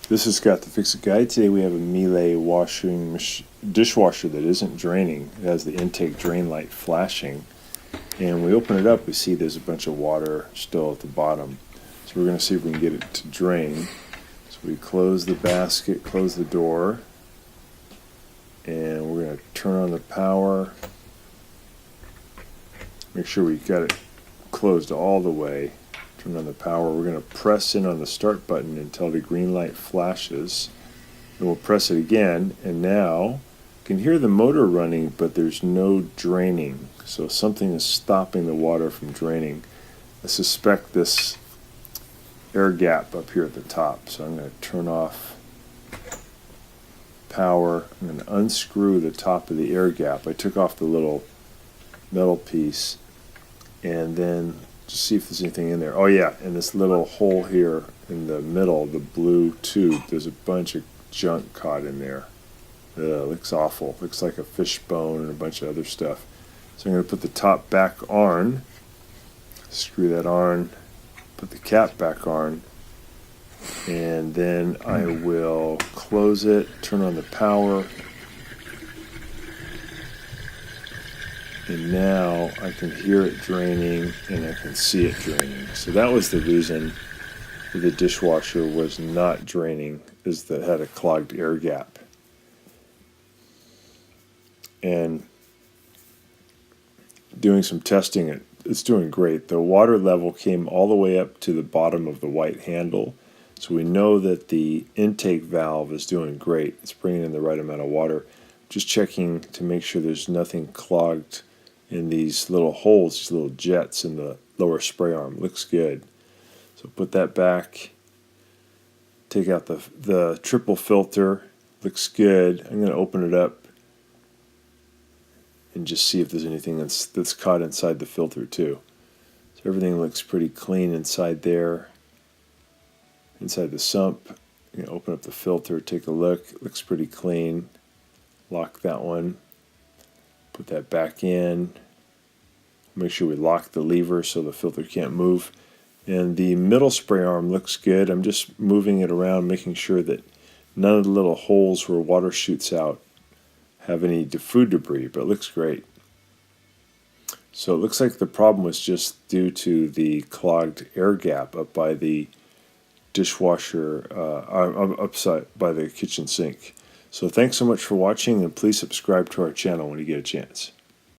This is Scott the Fix-It Guy. Today we have a Miele dishwasher that isn't draining. It has the intake drain light flashing. And we open it up, we see there's a bunch of water still at the bottom. So we're going to see if we can get it to drain. So we close the basket, close the door, and we're going to turn on the power. Make sure we got it closed all the way. Turn on the power. We're going to press in on the start button until the green light flashes. And we'll press it again, and now you can hear the motor running, but there's no draining. So something is stopping the water from draining. I suspect this air gap up here at the top. So I'm going to turn off power. I'm going to unscrew the top of the air gap. I took off the little metal piece, and then just see if there's anything in there. Oh yeah, in this little hole here in the middle, the blue tube, there's a bunch of junk caught in there. Looks awful. Looks like a fish bone and a bunch of other stuff. So I'm going to put the top back on, screw that on, put the cap back on, and then I will close it, turn on the power, and now I can hear it draining and I can see it draining. So that was the reason the dishwasher was not draining, is that it had a clogged air gap. And doing some testing, it's doing great. The water level came all the way up to the bottom of the white handle. So we know that the intake valve is doing great. It's bringing in the right amount of water. Just checking to make sure there's nothing clogged in these little holes, these little jets in the lower spray arm. Looks good. So put that back. Take out the triple filter. Looks good. I'm going to open it up and just see if there's anything that's caught inside the filter too. So everything looks pretty clean inside there. Inside the sump. I'm going to open up the filter, take a look. It looks pretty clean. Lock that one. Put that back in. Make sure we lock the lever so the filter can't move. And the middle spray arm looks good. I'm just moving it around, making sure that none of the little holes where water shoots out have any food debris, but it looks great. So it looks like the problem was just due to the clogged air gap up by the dishwasher, upside by the kitchen sink. So thanks so much for watching, and please subscribe to our channel when you get a chance.